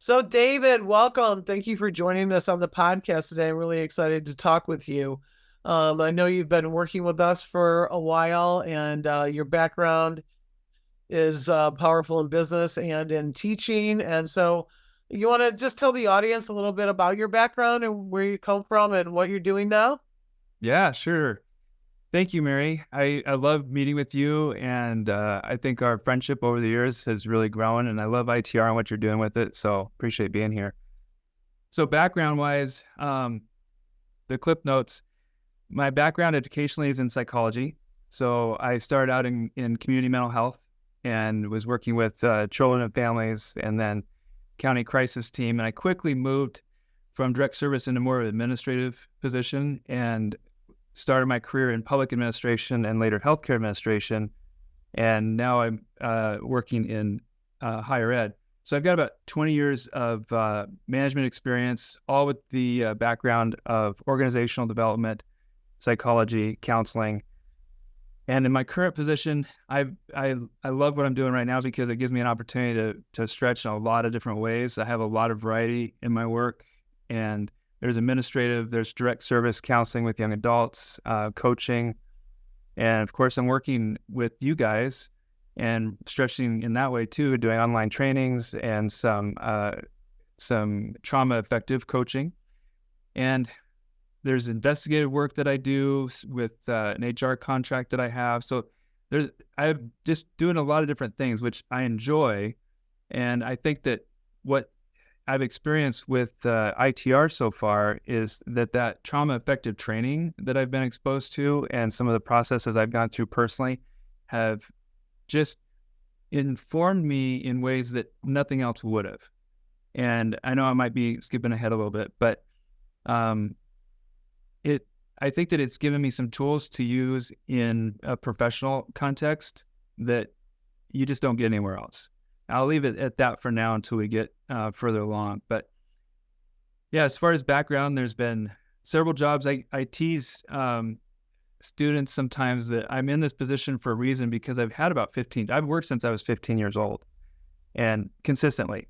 So, David, welcome. Thank you for joining us on the podcast today. I'm really excited to talk with you. I know you've been working with us for a while, and your background is powerful in business and in teaching. And so, you want to just tell the audience a little bit about your background and where you come from and what you're doing now? Yeah, sure. Thank you, Mary. I love meeting with you, and I think our friendship over the years has really grown, and I love ITR and what you're doing with it, so appreciate being here. So background-wise, the clip notes, my background educationally is in psychology. So I started out in community mental health and was working with children and families and then county crisis team, and I quickly moved from direct service into more of an administrative position and started my career in public administration and later healthcare administration. And now I'm working in higher ed. So I've got about 20 years of management experience, all with the background of organizational development, psychology, counseling. And in my current position, I love what I'm doing right now because it gives me an opportunity to stretch in a lot of different ways. I have a lot of variety in my work, and there's administrative, there's direct service counseling with young adults, coaching. And of course, I'm working with you guys and stretching in that way too, doing online trainings and some trauma effective coaching. And there's investigative work that I do with an HR contract that I have. So I'm just doing a lot of different things, which I enjoy. And I think that what I've experienced with ITR so far is that trauma effective training that I've been exposed to and some of the processes I've gone through personally have just informed me in ways that nothing else would have. And I know I might be skipping ahead a little bit, but I think that it's given me some tools to use in a professional context that you just don't get anywhere else. I'll leave it at that for now until we get further along. But yeah, as far as background, there's been several jobs. I tease students sometimes that I'm in this position for a reason because I've worked since I was 15 years old and consistently.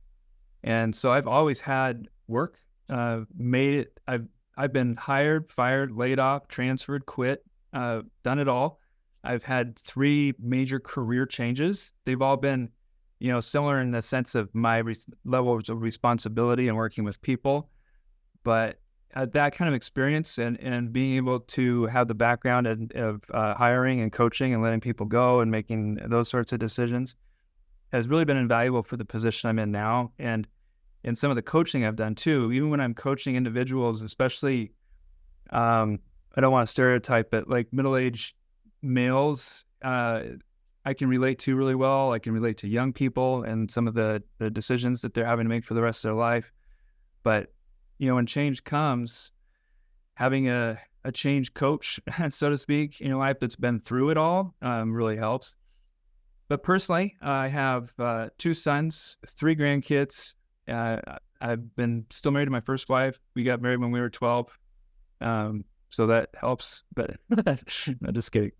And so I've always had work, made it. I've been hired, fired, laid off, transferred, quit, done it all. I've had 3 major career changes. They've all been similar in the sense of my levels of responsibility and working with people. But that kind of experience and being able to have the background of hiring and coaching and letting people go and making those sorts of decisions has really been invaluable for the position I'm in now. And in some of the coaching I've done too, even when I'm coaching individuals, especially, I don't want to stereotype, but like middle-aged males, I can relate to really well. I can relate to young people and some of the decisions that they're having to make for the rest of their life. But, when change comes, having a change coach, so to speak, in your life that's been through it all really helps. But personally, I have 2 sons, 3 grandkids. I've been still married to my first wife. We got married when we were 12. So that helps, but no, just kidding.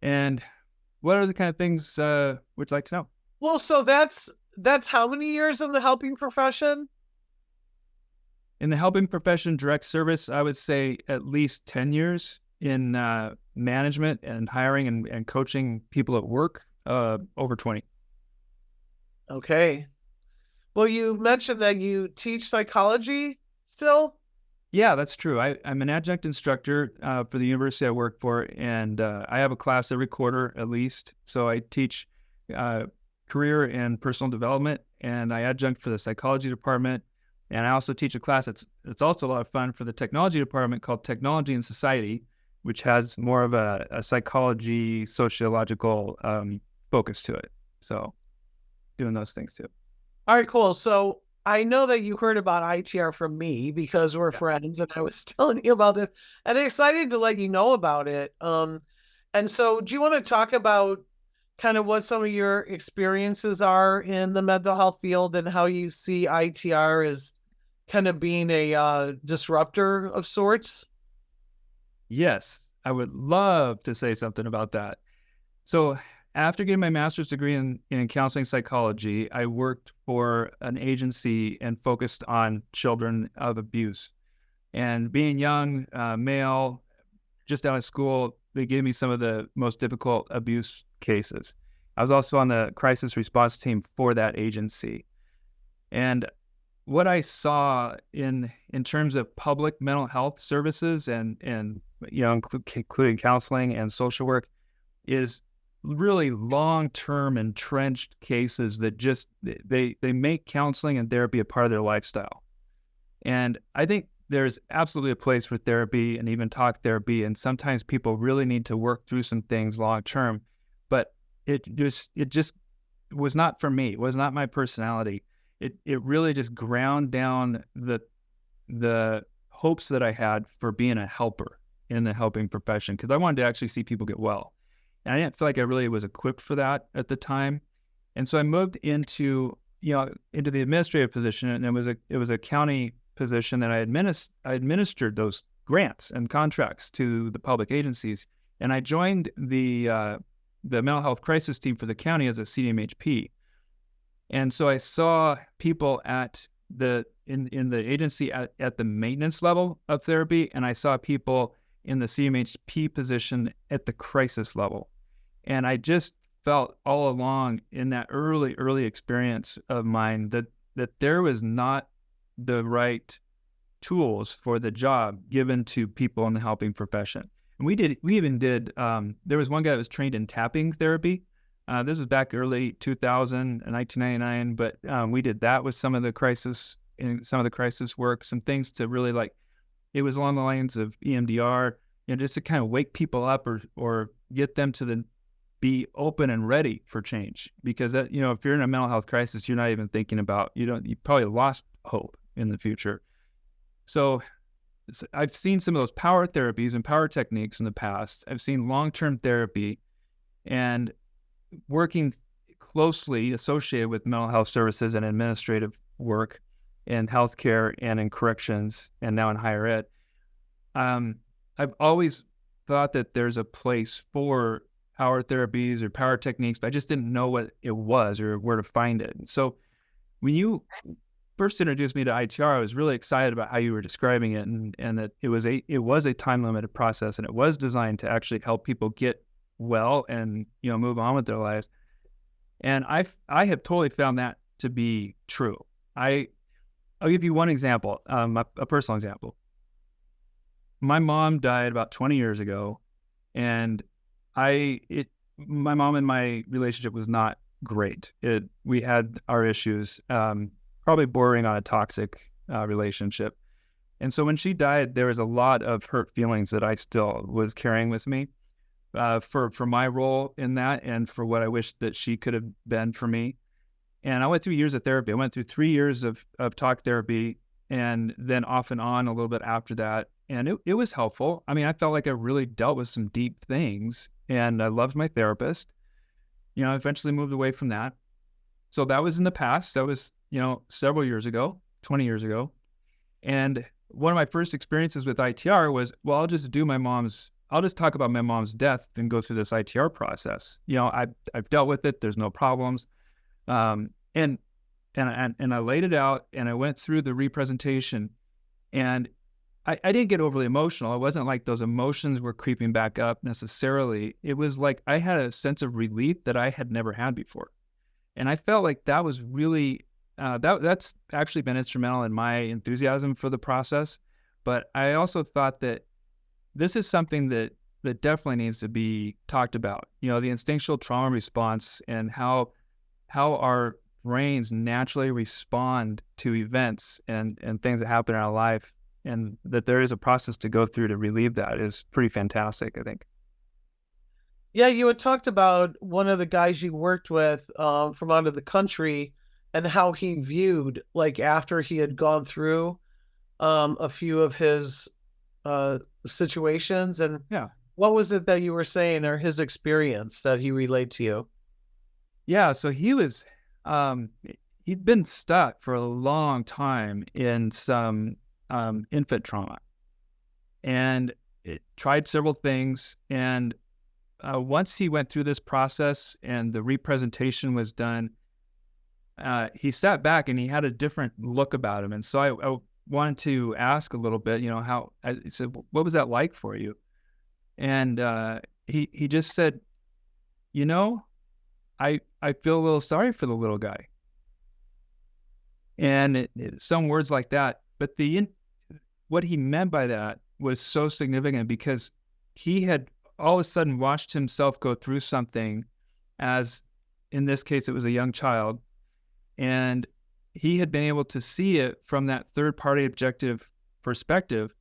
And what are the kind of things would you like to know? Well, so that's how many years in the helping profession? In the helping profession, direct service, I would say at least 10 years in management and hiring and coaching people at work, over 20. Okay. Well, you mentioned that you teach psychology still? Yeah, that's true. I'm an adjunct instructor for the university I work for, and I have a class every quarter at least. So I teach career and personal development, and I adjunct for the psychology department. And I also teach a class that's also a lot of fun for the technology department called Technology and Society, which has more of a psychology, sociological focus to it. So doing those things too. All right, cool. So I know that you heard about ITR from me because we're friends, and I was telling you about this, and I'm excited to let you know about it. And so do you want to talk about kind of what some of your experiences are in the mental health field and how you see ITR as kind of being a disruptor of sorts? Yes, I would love to say something about that. So after getting my master's degree in counseling psychology, I worked for an agency and focused on children of abuse. And being young, male, just out of school, they gave me some of the most difficult abuse cases. I was also on the crisis response team for that agency. And what I saw in terms of public mental health services and including counseling and social work is really long-term entrenched cases that just they make counseling and therapy a part of their lifestyle. And I think there's absolutely a place for therapy and even talk therapy, and sometimes people really need to work through some things long-term, but it just was not for me. It was not my personality. It really just ground down the hopes that I had for being a helper in the helping profession, because I wanted to actually see people get well. And I didn't feel like I really was equipped for that at the time. And so I moved into the administrative position, and it was a county position, and I administered those grants and contracts to the public agencies. And I joined the mental health crisis team for the county as a CDMHP. And so I saw people in the agency at the maintenance level of therapy, and I saw people in the CMHP position at the crisis level. And I just felt all along in that early experience of mine that there was not the right tools for the job given to people in the helping profession. And we even did, there was one guy that was trained in tapping therapy. This was back early 2000, 1999, but we did that with some of the crisis work, some things to really it was along the lines of EMDR, just to kind of wake people up or get them to be open and ready for change. Because that, if you're in a mental health crisis, you're not even thinking about, you probably lost hope in the future. So I've seen some of those power therapies and power techniques in the past. I've seen long-term therapy, and working closely associated with mental health services and administrative work in healthcare and in corrections and now in higher ed. I've always thought that there's a place for power therapies or power techniques, but I just didn't know what it was or where to find it. So when you first introduced me to ITR, I was really excited about how you were describing it, and that it was a time limited process, and it was designed to actually help people get well and move on with their lives. And I have totally found that to be true. I'll give you one example, a personal example. My mom died about 20 years ago, and my mom and my relationship was not great. We had our issues, probably bordering on a toxic relationship. And so when she died, there was a lot of hurt feelings that I still was carrying with me, for my role in that and for what I wish that she could have been for me. And I went through years of therapy. I went through 3 years of talk therapy, and then off and on a little bit after that. And it was helpful. I mean, I felt like I really dealt with some deep things, and I loved my therapist. I eventually moved away from that. So that was in the past. That was, several years ago, 20 years ago. And one of my first experiences with ITR was, well, I'll just talk about my mom's death and go through this ITR process. I've dealt with it. There's no problems. And I laid it out, and I went through the representation, and I didn't get overly emotional. It wasn't like those emotions were creeping back up necessarily. It was like I had a sense of relief that I had never had before. And I felt like that was really, that's actually been instrumental in my enthusiasm for the process. But I also thought that this is something that definitely needs to be talked about. The instinctual trauma response and how our brains naturally respond to events and things that happen in our life, and that there is a process to go through to relieve that is pretty fantastic, I think. Yeah, you had talked about one of the guys you worked with from out of the country, and how he viewed, after he had gone through a few of his situations. And Yeah. what was it that you were saying, or his experience that he relayed to you? Yeah. So he was, he'd been stuck for a long time in some infant trauma, and it tried several things. And once he went through this process and the representation was done, he sat back and he had a different look about him. And so I wanted to ask a little bit, I said, what was that like for you? And he just said, I feel a little sorry for the little guy. And some words like that. But what he meant by that was so significant because he had all of a sudden watched himself go through something, as in this case, it was a young child. And he had been able to see it from that third-party objective perspective.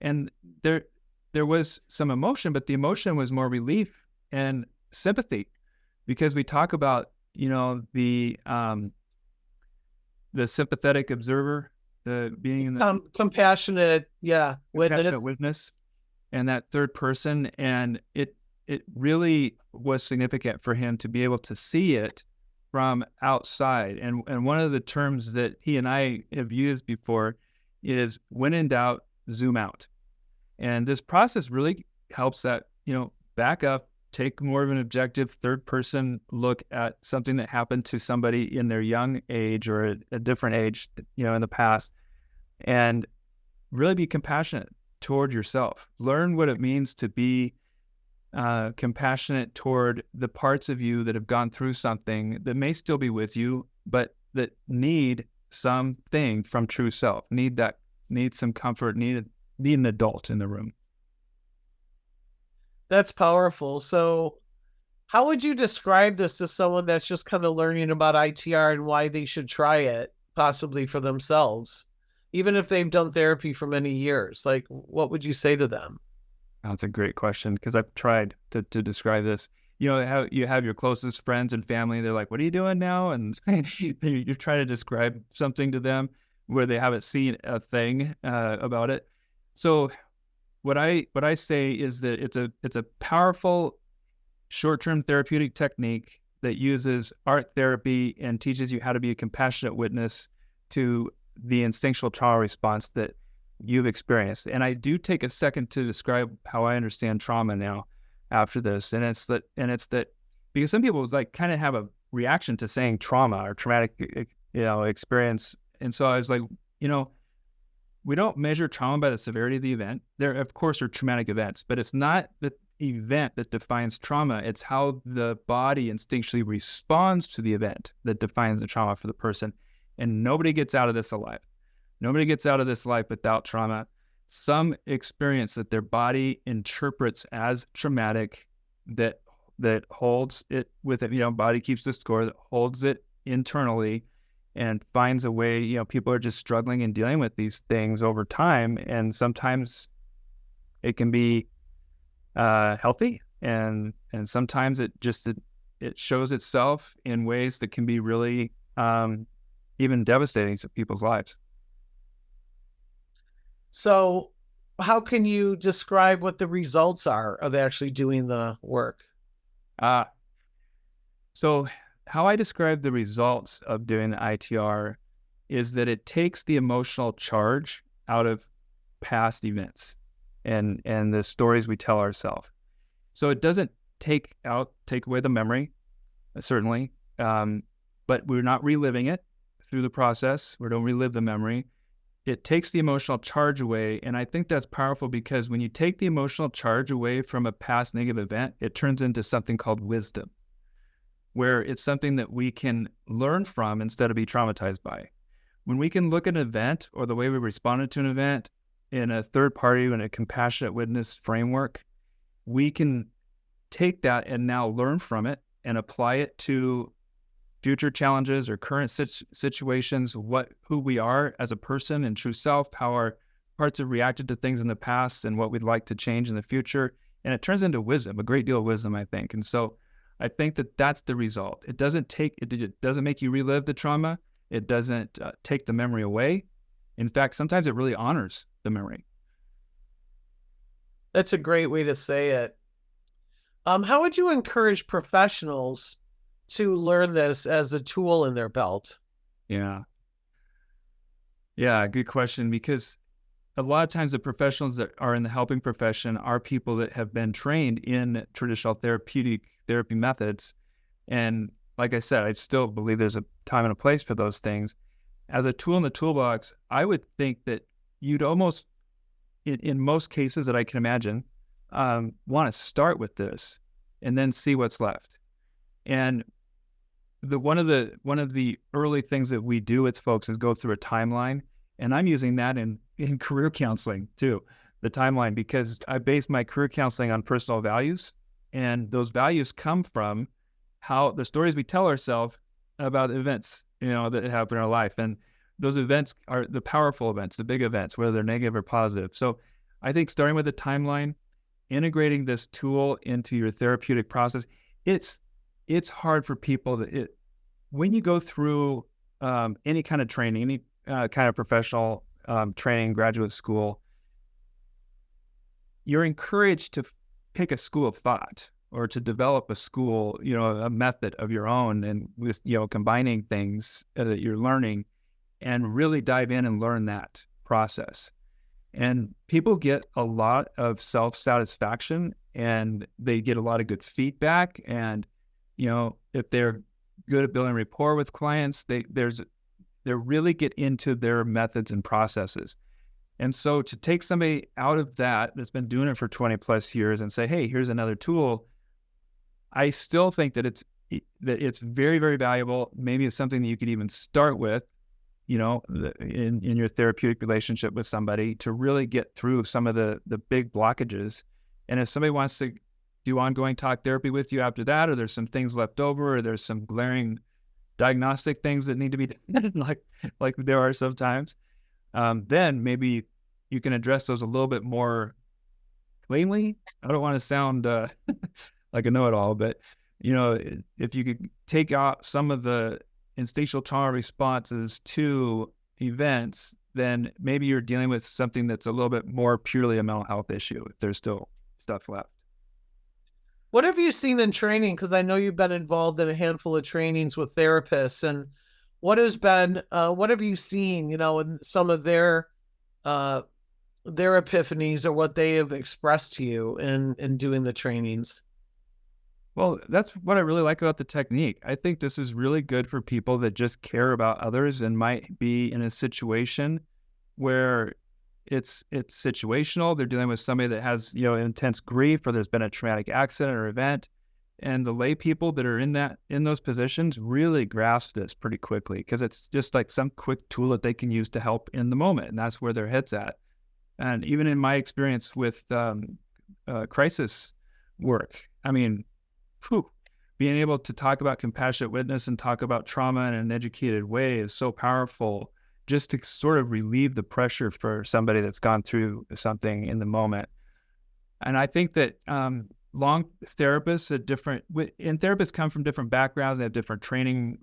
And there was some emotion, but the emotion was more relief and sympathy, because we talk about, the sympathetic observer, the being in the compassionate, compassionate witness, and that third person. And it really was significant for him to be able to see it from outside. And one of the terms that he and I have used before is, when in doubt, zoom out. And this process really helps that, back up, take more of an objective third person look at something that happened to somebody in their young age or a different age, in the past, and really be compassionate toward yourself. Learn what it means to be compassionate toward the parts of you that have gone through something that may still be with you, but that need something from true self, need some comfort, need an adult in the room. That's powerful. So how would you describe this to someone that's just kind of learning about ITR and why they should try it, possibly for themselves, even if they've done therapy for many years? Like, what would you say to them? That's a great question, because I've tried to describe this. How you have your closest friends and family, they're like, what are you doing now? And you try to describe something to them where they haven't seen a thing about it. So what I say is that it's a powerful short-term therapeutic technique that uses art therapy and teaches you how to be a compassionate witness to the instinctual trauma response that you've experienced. And I do take a second to describe how I understand trauma now after this. And it's that because some people kind of have a reaction to saying trauma or traumatic, experience. And so I was like, we don't measure trauma by the severity of the event. There, of course, are traumatic events, but it's not the event that defines trauma. It's how the body instinctually responds to the event that defines the trauma for the person. And nobody gets out of this alive. Nobody gets out of this life without trauma. Some experience that their body interprets as traumatic, that holds it with it. Body keeps the score, that holds it internally and finds a way. People are just struggling and dealing with these things over time. And sometimes it can be healthy. And sometimes it shows itself in ways that can be really even devastating to people's lives. So how can you describe what the results are of actually doing the work? So how I describe the results of doing the ITR is that it takes the emotional charge out of past events and the stories we tell ourselves. So it doesn't take away the memory, certainly, but we're not reliving it through the process. We don't relive the memory. It takes the emotional charge away. And I think that's powerful, because when you take the emotional charge away from a past negative event, it turns into something called wisdom, where it's something that we can learn from instead of be traumatized by. When we can look at an event or the way we responded to an event in a third party, in a compassionate witness framework, we can take that and now learn from it and apply it to future challenges or current situations, who we are as a person and true self, how our parts have reacted to things in the past, and what we'd like to change in the future. And it turns into wisdom, a great deal of wisdom, I think. And so I think that that's the result. It doesn't make you relive the trauma. It doesn't take the memory away. In fact, sometimes it really honors the memory. That's a great way to say it. How would you encourage professionals to learn this as a tool in their belt? Yeah, good question. Because a lot of times the professionals that are in the helping profession are people that have been trained in traditional therapy methods. And like I said, I still believe there's a time and a place for those things. As a tool in the toolbox, I would think that you'd almost, in most cases that I can imagine, want to start with this and then see what's left. And one of the early things that we do with folks is go through a timeline, and I'm using that in career counseling too, the timeline, because I base my career counseling on personal values, and those values come from how the stories we tell ourselves about events, that happen in our life, and those events are the powerful events, the big events, whether they're negative or positive. So I think starting with a timeline, integrating this tool into your therapeutic process, it's hard for people when you go through any kind of training, any kind of professional training, graduate school, you're encouraged to pick a school of thought or to develop a school, a method of your own, and with, combining things that you're learning and really dive in and learn that process. And people get a lot of self-satisfaction, and they get a lot of good feedback. And, if they're good at building rapport with clients, they really get into their methods and processes. And so to take somebody out of that's been doing it for 20 plus years and say, hey, here's another tool, I still think that it's very, very valuable. Maybe it's something that you could even start with, in your therapeutic relationship with somebody, to really get through some of the big blockages. And if somebody wants to do ongoing talk therapy with you after that, or there's some things left over, or there's some glaring diagnostic things that need to be done, like there are sometimes, then maybe you can address those a little bit more cleanly. I don't want to sound like a know-it-all, but if you could take out some of the instinctual trauma responses to events, then maybe you're dealing with something that's a little bit more purely a mental health issue, if there's still stuff left. What have you seen in training? Because I know you've been involved in a handful of trainings with therapists, and what have you seen, in some of their epiphanies, or what they have expressed to you in doing the trainings? Well, that's what I really like about the technique. I think this is really good for people that just care about others and might be in a situation where it's situational. They're dealing with somebody that has, intense grief, or there's been a traumatic accident or event. And the lay people that are in those positions really grasp this pretty quickly, because it's just like some quick tool that they can use to help in the moment. And that's where their head's at. And even in my experience with crisis work, I mean, being able to talk about compassionate witness and talk about trauma in an educated way is so powerful, just to sort of relieve the pressure for somebody that's gone through something in the moment. And I think that long therapists and therapists come from different backgrounds. They have different training,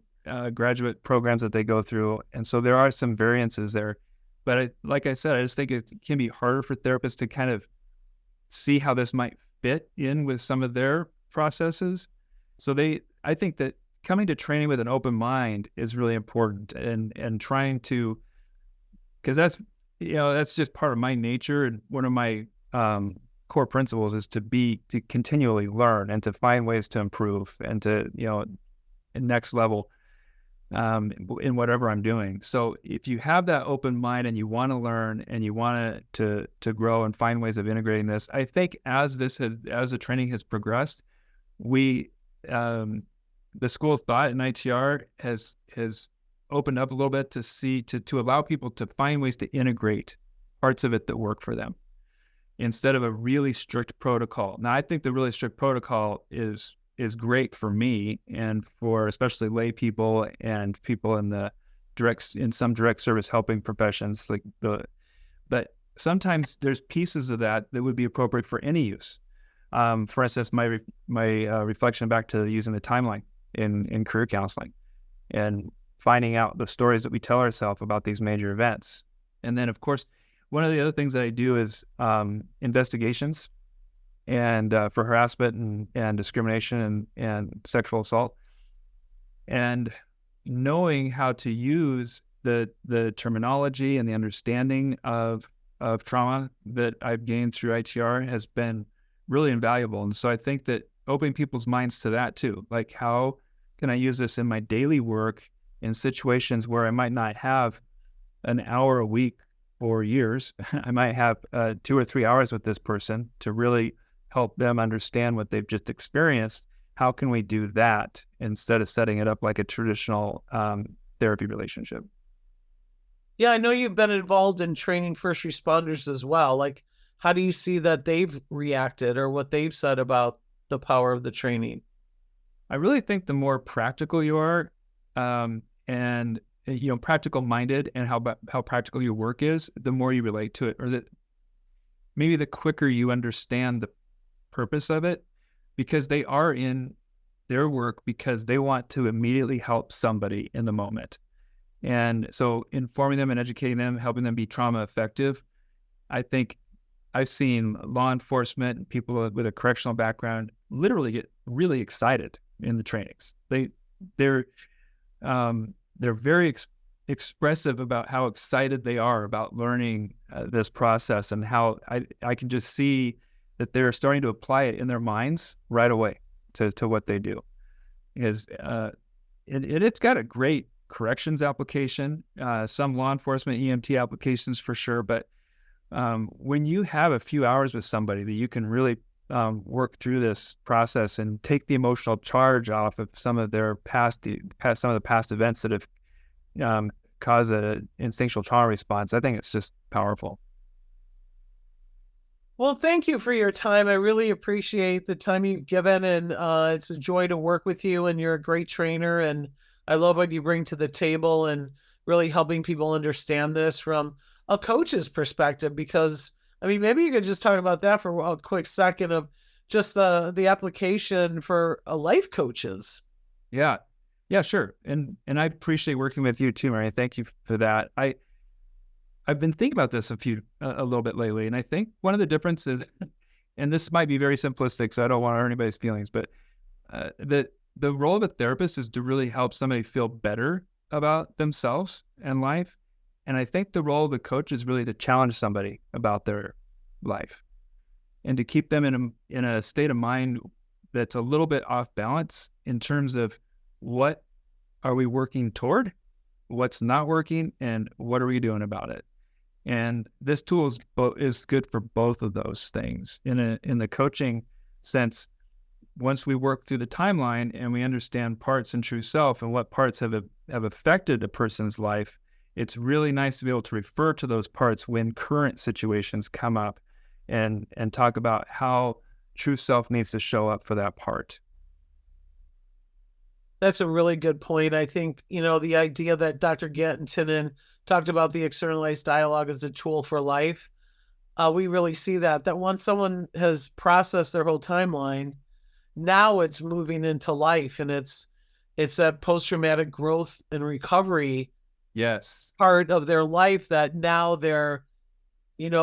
graduate programs that they go through. And so there are some variances there. But like I said, I just think it can be harder for therapists to kind of see how this might fit in with some of their processes. So I think that coming to training with an open mind is really important, and trying to, because that's just part of my nature, and one of my core principles is to continually learn and to find ways to improve and to next level in whatever I'm doing. So if you have that open mind and you want to learn and you want to grow and find ways of integrating this, I think as the training has progressed, the school of thought in ITR has opened up a little bit to allow people to find ways to integrate parts of it that work for them, instead of a really strict protocol. Now, I think the really strict protocol is great for me, and for especially lay people and people in some direct service helping professions, but sometimes there's pieces of that would be appropriate for any use. For instance, my reflection back to using the timeline in career counseling, and finding out the stories that we tell ourselves about these major events. And then, of course, one of the other things that I do is investigations, and for harassment and discrimination and sexual assault, and knowing how to use the terminology and the understanding of of trauma that I've gained through ITR has been really invaluable. And so I think that opening people's minds to that too, like how can I use this in my daily work in situations where I might not have an hour a week for years. I might have 2 or 3 hours with this person to really help them understand what they've just experienced. How can we do that instead of setting it up like a traditional therapy relationship? Yeah, I know you've been involved in training first responders as well. Like, how do you see that they've reacted or what they've said about the power of the training? I really think the more practical you are, and practical minded, and how practical your work is, the more you relate to it, or that maybe the quicker you understand the purpose of it, because they are in their work because they want to immediately help somebody in the moment. And so informing them and educating them, helping them be trauma effective. I think I've seen law enforcement, people with a correctional background literally get really excited in the trainings. They're very expressive about how excited they are about learning this process, and how I can just see that they're starting to apply it in their minds right away to what they do. It's got a great corrections application, some law enforcement EMT applications for sure, but when you have a few hours with somebody that you can really work through this process and take the emotional charge off of some of their past events that have caused an instinctual trauma response, I think it's just powerful. Well, thank you for your time. I really appreciate the time you've given, and it's a joy to work with you, and you're a great trainer, and I love what you bring to the table and really helping people understand this from a coach's perspective, because I mean, maybe you could just talk about that for a quick second of just the application for life coaches. Yeah. Yeah, sure. And I appreciate working with you too, Mary. Thank you for that. I've been thinking about this a little bit lately, and I think one of the differences, and this might be very simplistic, so I don't want to hurt anybody's feelings, but the role of a therapist is to really help somebody feel better about themselves and life. And I think the role of the coach is really to challenge somebody about their life and to keep them in a state of mind that's a little bit off balance in terms of what are we working toward, what's not working, and what are we doing about it. And this tool is good for both of those things. In the coaching sense, once we work through the timeline and we understand parts and true self and what parts have affected a person's life, it's really nice to be able to refer to those parts when current situations come up and talk about how true self needs to show up for that part. That's a really good point. I think, the idea that Dr. Gatton talked about the externalized dialogue as a tool for life, we really see that once someone has processed their whole timeline, now it's moving into life, and it's that post-traumatic growth and recovery Yes. part of their life that now they're,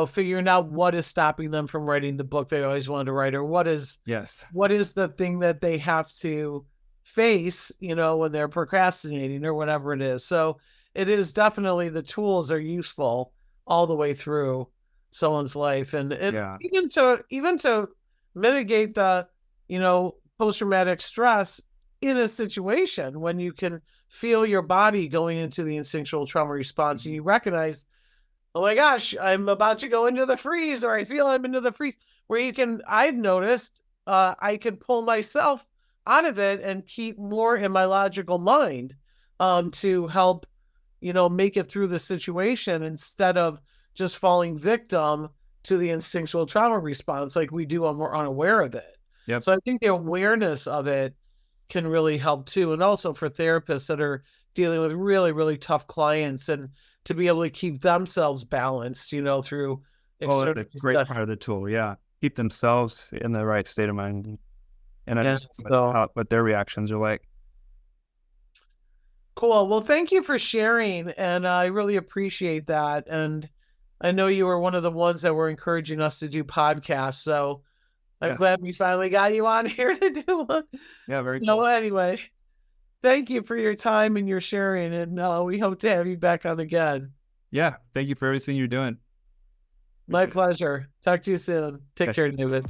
figuring out what is stopping them from writing the book they always wanted to write, or what is the thing that they have to face, when they're procrastinating or whatever it is. So it is definitely, the tools are useful all the way through someone's life. And even to mitigate the, post-traumatic stress in a situation when you can feel your body going into the instinctual trauma response and you recognize, oh my gosh, I'm about to go into the freeze, or I feel I'm into the freeze, where I've noticed, I can pull myself out of it and keep more in my logical mind, to help, make it through the situation instead of just falling victim to the instinctual trauma response like we do when we're unaware of it. Yep. So I think the awareness of it can really help too. And also for therapists that are dealing with really, really tough clients, and to be able to keep themselves balanced, through external that's a great part of the tool. Yeah. Keep themselves in the right state of mind and understand what their reactions are like. Cool. Well, thank you for sharing, and I really appreciate that. And I know you were one of the ones that were encouraging us to do podcasts, so I'm glad we finally got you on here to do one. Yeah, very cool. So anyway, thank you for your time and your sharing, and we hope to have you back on again. Yeah, thank you for everything you're doing. My Appreciate it. pleasure. Talk to you soon. Take Okay. care, David.